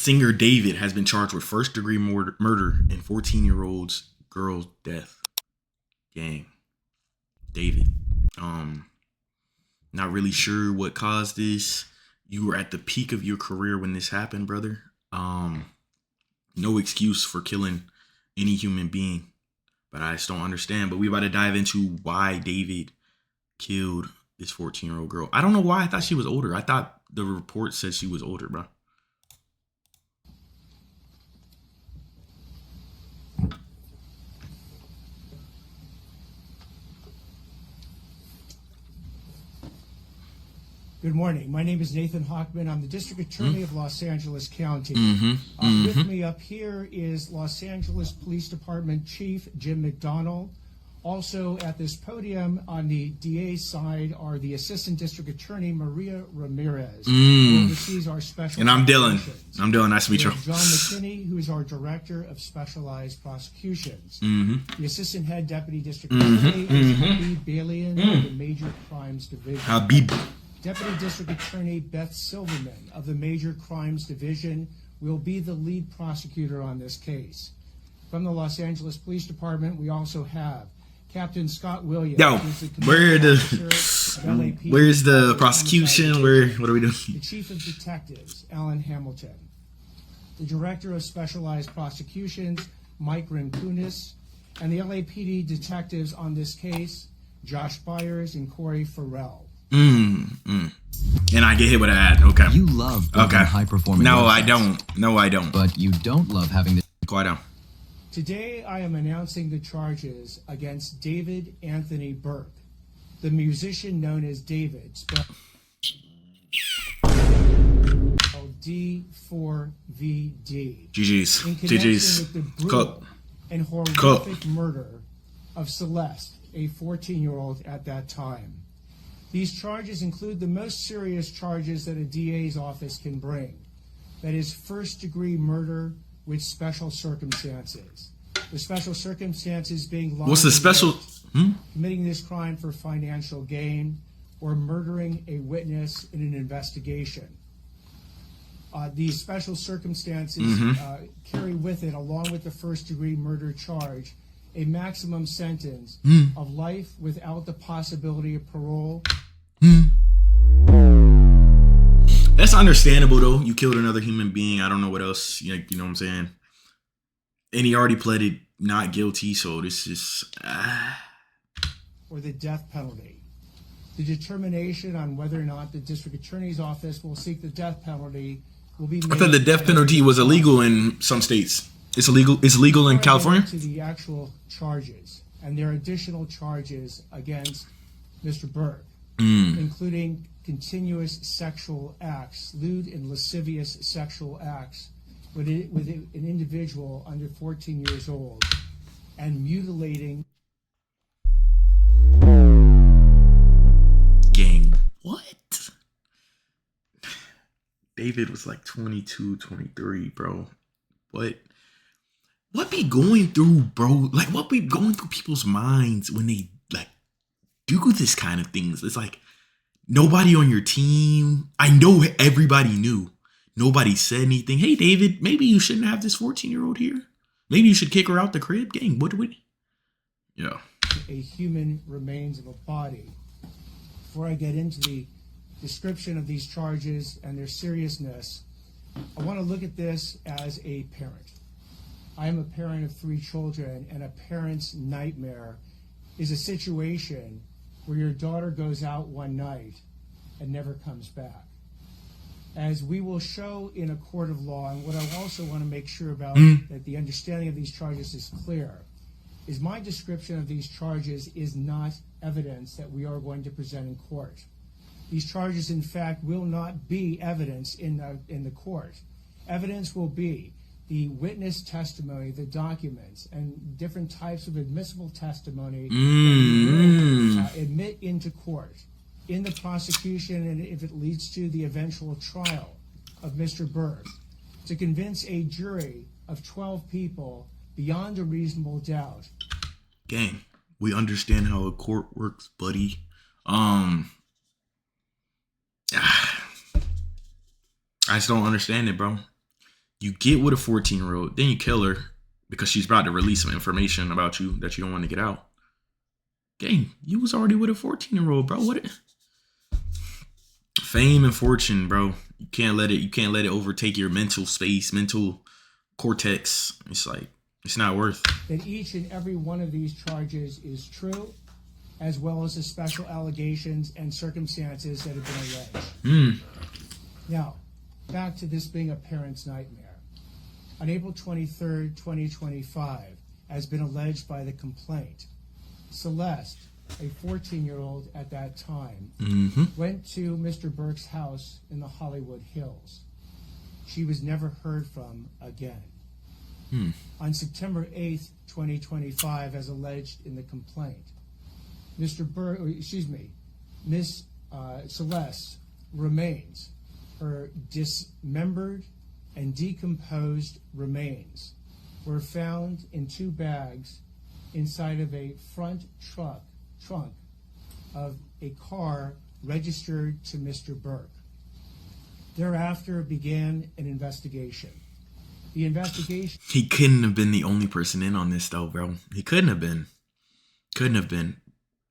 Singer David has been charged with first-degree murder in 14-year-old's girl's death. Gang. David. Not really sure what caused this. You were at the peak of your career when this happened, brother. No excuse for killing any human being. But I just don't understand. But we about to dive into why David killed this 14-year-old girl. I don't know why I thought she was older. I thought the report said she was older, bro. Good morning. My name is Nathan Hockman. I'm the District Attorney of Los Angeles County. With me up here is Los Angeles Police Department Chief Jim McDonald. Also at this podium on the DA's side are the Assistant District Attorney Maria Ramirez, who oversees our special. And I'm Dylan. Nice to meet you. John McKinney, who is our Director of Specialized Prosecutions. The Assistant Head Deputy District Attorney is Habib Balian of the Major Crimes Division. Habib. Deputy District Attorney Beth Silverman of the Major Crimes Division will be the lead prosecutor on this case. From the Los Angeles Police Department, we also have Captain Scott Williams. Yo, where's the prosecution? What are we doing? The Chief of Detectives, Alan Hamilton. The Director of Specialized Prosecutions, Mike Rimkunis. And the LAPD detectives on this case, Josh Byers and Corey Farrell. And I get hit with an ad. Okay. You love building high-performing No, websites, I don't. No, I don't. But you don't love having the... Quiet down. Today, I am announcing the charges against David Anthony Burke, the musician known as David, spelled D4VD. GG's. In connection GG's. with the brutal and horrific murder of Celeste, a 14-year-old at that time. These charges include the most serious charges that a DA's office can bring. That is first-degree murder with special circumstances. The special circumstances being what's the special? Committing this crime for financial gain or murdering a witness in an investigation. These special circumstances carry with it, along with the first-degree murder charge, a maximum sentence of life without the possibility of parole. That's understandable, though. You killed another human being. I don't know what else. You know what I'm saying? And he already pleaded not guilty, so this is... Or the death penalty. The determination on whether or not the district attorney's office will seek the death penalty will be made. I thought the death penalty was illegal in some states. It's illegal. It's legal in California? To the actual charges. And there are additional charges against Mr. Burke, including continuous sexual acts, lewd and lascivious sexual acts with an individual under 14 years old, and mutilating. Gang, what? David was like 22, 23, bro. What be going through, bro? Like, what be going through people's minds when they, like, do this kind of things? It's like, nobody on your team. I know everybody knew. Nobody said anything. Hey, David, maybe you shouldn't have this 14-year-old here. Maybe you should kick her out the crib. Gang, what do we... Yeah. A human remains of a body. Before I get into the description of these charges and their seriousness, I want to look at this as a parent. I am a parent of 3 children, and a parent's nightmare is a situation where your daughter goes out one night and never comes back. As we will show in a court of law, and what I also want to make sure about that the understanding of these charges is clear, is my description of these charges is not evidence that we are going to present in court. These charges, in fact, will not be evidence in the court. Evidence will be the witness testimony, the documents, and different types of admissible testimony that we will admit into court in the prosecution, and if it leads to the eventual trial of Mr. Burke, to convince a jury of 12 people beyond a reasonable doubt. Gang, we understand how a court works, buddy. I just don't understand it, bro. You get with a 14-year-old, then you kill her because she's about to release some information about you that you don't want to get out. Gang, you was already with a 14-year-old, bro. What? Fame and fortune, bro. You can't let it overtake your mental space, mental cortex. It's like, it's not worth. That each and every one of these charges is true, as well as the special allegations and circumstances that have been alleged. Now, back to this being a parent's nightmare. On April 23rd, 2025, as been alleged by the complaint, Celeste, a 14-year-old at that time, went to Mr. Burke's house in the Hollywood Hills. She was never heard from again. On September 8th, 2025, as alleged in the complaint, Miss Celeste remains, her dismembered and decomposed remains were found in 2 bags inside of a front trunk of a car registered to Mr. Burke. Thereafter began an investigation. The investigation... He couldn't have been the only person in on this, though, bro. He couldn't have been. Couldn't have been.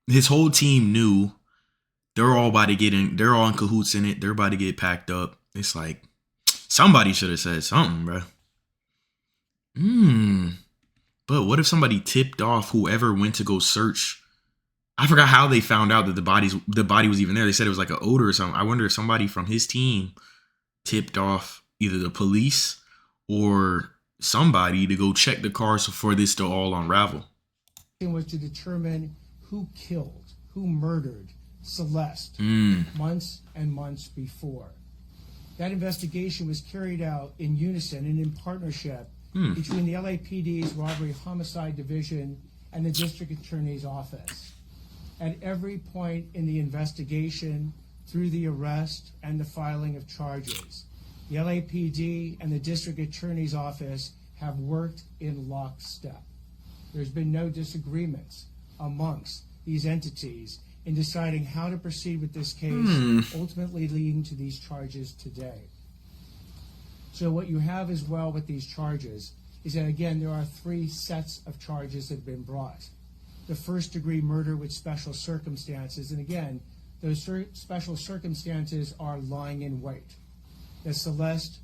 His whole team knew they're all about to get in. They're all in cahoots in it. They're about to get packed up. It's like, somebody should have said something, bro. But what if somebody tipped off whoever went to go search? I forgot how they found out that the body was even there. They said it was like an odor or something. I wonder if somebody from his team tipped off either the police or somebody to go check the cars for this to all unravel. It was to determine who killed, who murdered Celeste months and months before. That investigation was carried out in unison and in partnership between the LAPD's Robbery Homicide Division and the District Attorney's Office. At every point in the investigation, through the arrest and the filing of charges, the LAPD and the District Attorney's Office have worked in lockstep. There's been no disagreements amongst these entities in deciding how to proceed with this case, ultimately leading to these charges today. So what you have as well with these charges is that, again, there are 3 sets of charges that have been brought. The first-degree murder with special circumstances, and again, those special circumstances are lying in wait. That Celeste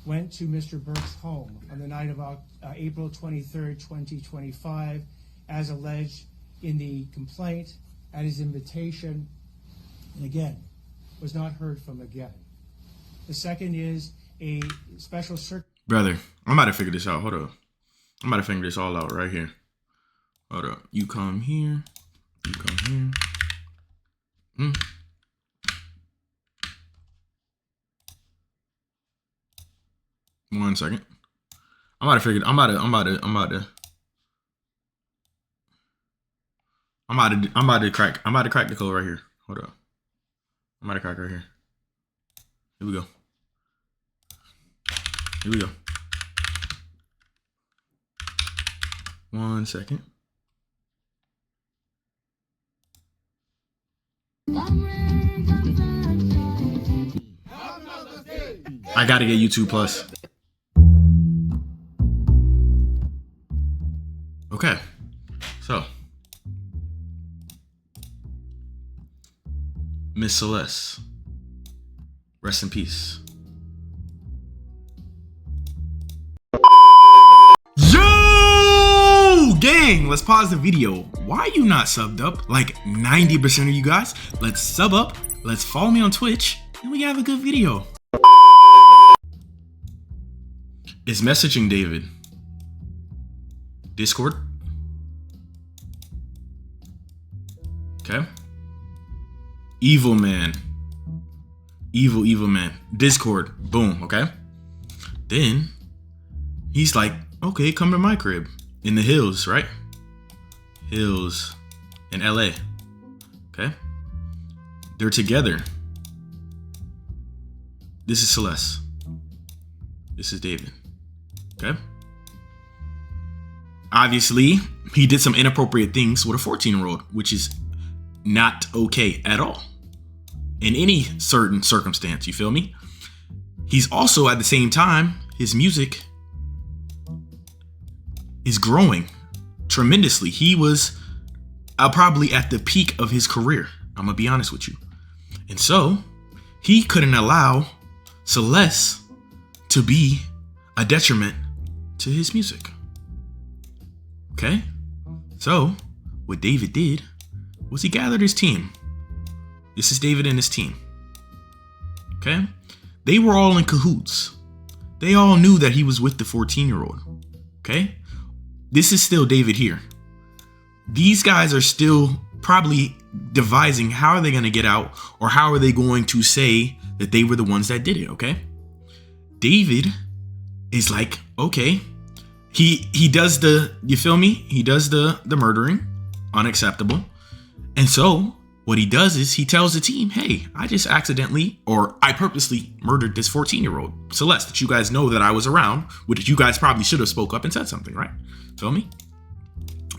went to Mr. Burke's home on the night of April 23rd, 2025, as alleged in the complaint, at his invitation, and again, was not heard from again. The second is a special Brother, I'm about to figure this out. Hold up. I'm about to figure this all out right here. Hold up. You come here. You come here. 1 second. I'm about to crack the code right here. Hold up. I'm about to crack right here. Here we go. Here we go. 1 second. I gotta get YouTube Plus. Okay. So, Miss Celeste, rest in peace. Yo, gang, let's pause the video. Why are you not subbed up? Like 90% of you guys, let's sub up, let's follow me on Twitch, and we have a good video. It's messaging David. Discord. Okay. Evil man. Evil man. Discord. Boom. Okay. Then he's like, okay, come to my crib in the hills, right? Hills in LA. Okay. They're together. This is Celeste. This is David. Okay. Obviously, he did some inappropriate things with a 14-year-old, which is not okay at all in any certain circumstance. You feel me? He's also at the same time his music is growing tremendously. He was probably at the peak of his career. I'm gonna be honest with you. And so he couldn't allow Celeste to be a detriment to his music. Okay? So what David did was he gathered his team. This is David and his team. Okay? They were all in cahoots. They all knew that he was with the 14-year-old. Okay? This is still David here. These guys are still probably devising how are they going to get out, or how are they going to say that they were the ones that did it, okay? David is like, okay, he does the, you feel me? He does the murdering, unacceptable. And so what he does is he tells the team, hey, I just accidentally, or I purposely murdered this 14-year-old Celeste that you guys know that I was around, which you guys probably should have spoke up and said something, right? Feel me?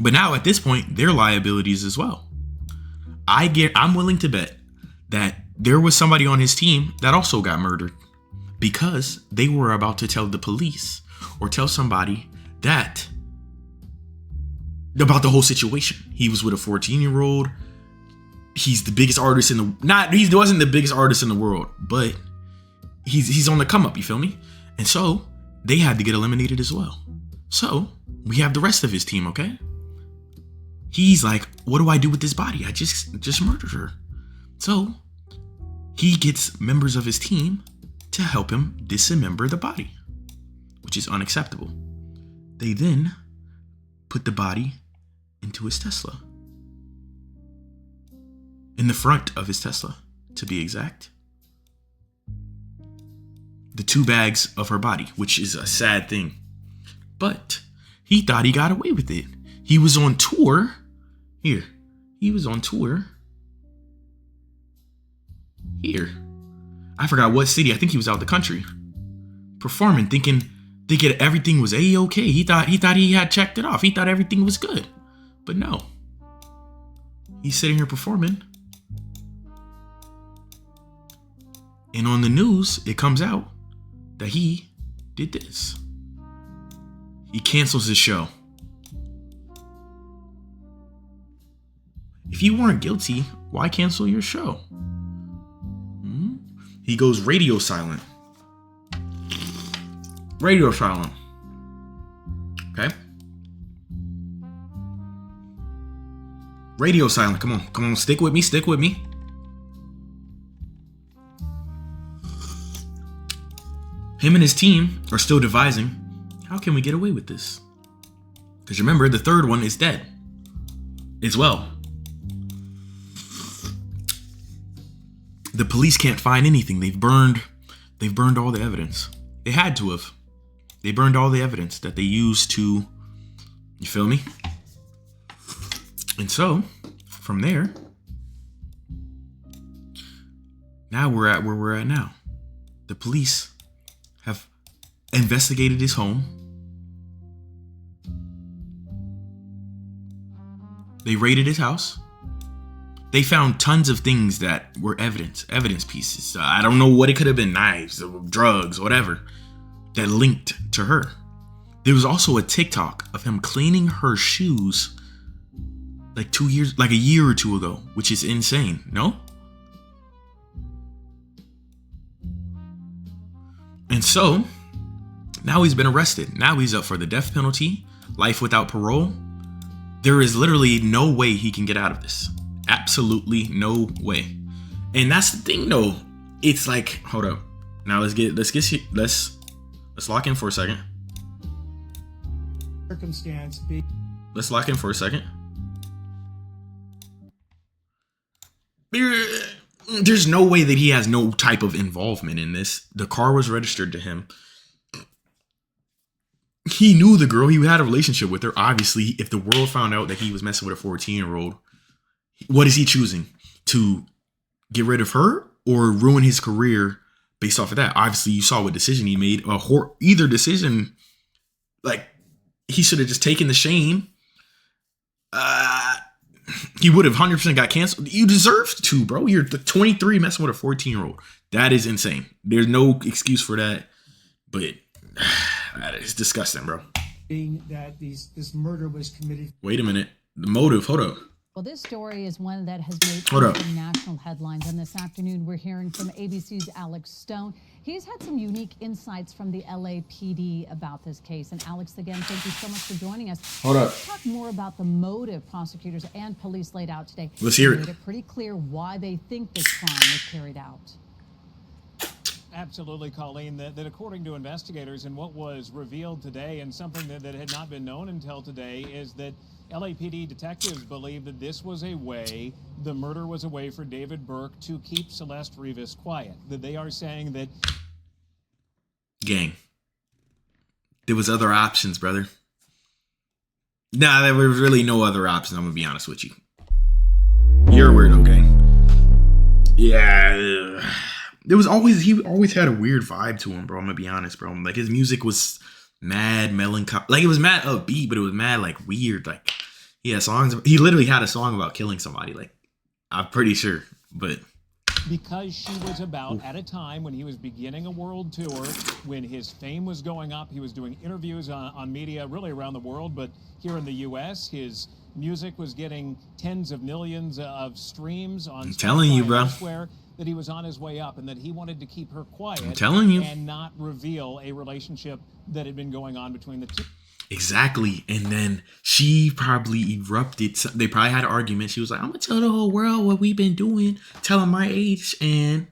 But now at this point, they're liabilities as well. I'm willing to bet that there was somebody on his team that also got murdered because they were about to tell the police or tell somebody that about the whole situation. He was with a 14-year-old. He's the biggest artist in the, he wasn't the biggest artist in the world, but he's on the come up, you feel me? And so they had to get eliminated as well. So we have the rest of his team, okay? He's like, what do I do with this body? I just murdered her. So he gets members of his team to help him dismember the body, which is unacceptable. They then put the body into his Tesla. In the front of his Tesla, to be exact. The 2 bags of her body, which is a sad thing. But he thought he got away with it. He was on tour. Here. He was on tour. Here. I forgot what city. I think he was out the country. Performing, thinking everything was A-okay. He thought he had checked it off. He thought everything was good. But no. He's sitting here performing. And on the news, it comes out that he did this. He cancels his show. If you weren't guilty, why cancel your show? He goes radio silent. Radio silent. Okay? Radio silent. Come on. Stick with me. Him and his team are still devising, how can we get away with this? Because remember, the third one is dead as well. The police can't find anything. They've burned all the evidence. They had to have. They burned all the evidence that they used to, you feel me? And so, from there, now we're at where we're at now. The police have investigated his home. They raided his house. They found tons of things that were evidence pieces. I don't know what it could have been, knives, drugs, whatever, that linked to her. There was also a TikTok of him cleaning her shoes like a year or two ago, which is insane, no? And so, now he's been arrested. Now he's up for the death penalty, life without parole. There is literally no way he can get out of this. Absolutely no way. And that's the thing though. It's like, hold up. Now let's lock in for a second. Circumstance. Let's lock in for a second. There's no way that he has no type of involvement in this. The car was registered to him. He knew the girl. He had a relationship with her. Obviously, if the world found out that he was messing with a 14-year-old, what is he choosing? To get rid of her or ruin his career based off of that? Obviously, you saw what decision he made. Either decision, like, he should have just taken the shame. He would have 100% got canceled. You deserve to, bro. You're 23 messing with a 14-year-old. That is insane. There's no excuse for that. But It's disgusting, bro. being that this murder was committed. Wait a minute. The motive. Hold up. Well, this story is one that has made Hold up. national headlines. And this afternoon, we're hearing from ABC's Alex Stone. He's had some unique insights from the LAPD about this case. And Alex, again, thank you so much for joining us. Hold up. Let's talk more about the motive prosecutors and police laid out today. Let's hear They it. made it pretty clear why they think this crime was carried out. Absolutely, Colleen, that according to investigators and what was revealed today, and something that had not been known until today, is that LAPD detectives believe that this was a way, the murder was a way for David Burke to keep Celeste Rivas quiet. That they are saying that... Gang. There was other options, brother. Nah, there was really no other options, I'm gonna be honest with you. You're a weirdo, gang. Yeah. He always had a weird vibe to him, bro. I'm gonna be honest, bro. Like, his music was mad melancholy. Like, it was mad upbeat, but it was mad like weird. Like, he had songs. He literally had a song about killing somebody. Like, I'm pretty sure, but because she was about at a time when he was beginning a world tour, when his fame was going up, he was doing interviews on media really around the world, but here in the U.S., his music was getting tens of millions of streams on I'm telling you, bro. Elsewhere, that he was on his way up and that he wanted to keep her quiet. I'm telling you. And not reveal a relationship that had been going on between the two. Exactly. And then she probably erupted. They probably had an argument. She was like, I'm gonna tell the whole world what we've been doing, tell him my age. And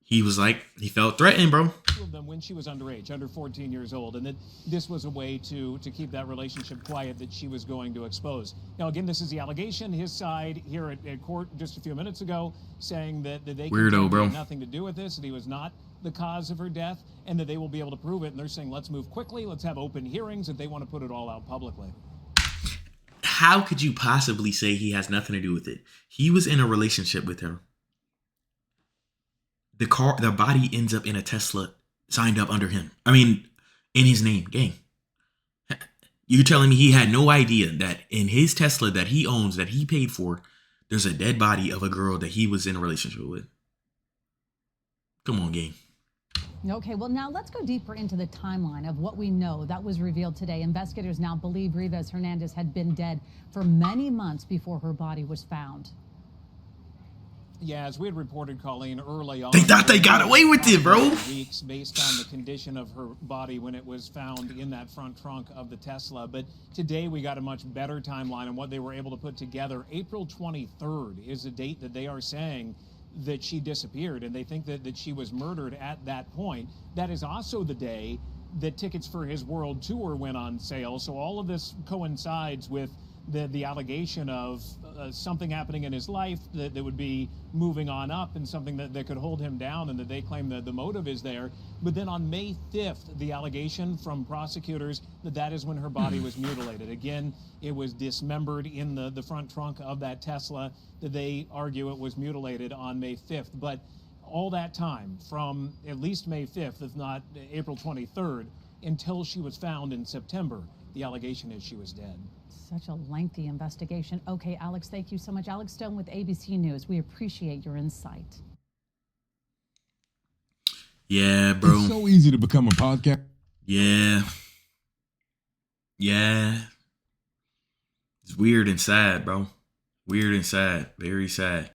he was like, he felt threatened, bro. Two of them when she was underage, under 14 years old, and that this was a way to keep that relationship quiet that she was going to expose. Now, again, this is the allegation. His side here at court just a few minutes ago saying that they Weirdo, bro. had nothing to do with this, that he was not the cause of her death, and that they will be able to prove it. And they're saying, let's move quickly, let's have open hearings, that they want to put it all out publicly. How could you possibly say he has nothing to do with it? He was in a relationship with her. The body ends up in a Tesla signed up under him. I mean, in his name, gang. You're telling me he had no idea that in his Tesla that he owns, that he paid for, there's a dead body of a girl that he was in a relationship with? Come on, gang. Okay, well, now let's go deeper into the timeline of what we know that was revealed today. Investigators now believe Rivas Hernandez had been dead for many months before her body was found. Yeah, as we had reported, Colleen, early on, They thought they got away with it, bro. Weeks based on the condition of her body when it was found in that front trunk of the Tesla. But today we got a much better timeline on what they were able to put together. April 23rd is the date that they are saying that she disappeared, and they think that she was murdered at that point. That is also the day that tickets for his world tour went on sale. So all of this coincides with the allegation of something happening in his life that would be moving on up, and something that could hold him down, and that they claim that the motive is there. But then on May 5th, the allegation from prosecutors that is when her body was mutilated. Again, it was dismembered in the front trunk of that Tesla, that they argue it was mutilated on May 5th. But all that time, from at least May 5th, if not April 23rd, until she was found in September, the allegation is she was dead. Such a lengthy investigation. Okay, Alex, thank you so much. Alex Stone with ABC News. We appreciate your insight. Yeah, bro. It's so easy to become a podcast. Yeah. Yeah. It's weird and sad, bro. Weird and sad. Very sad.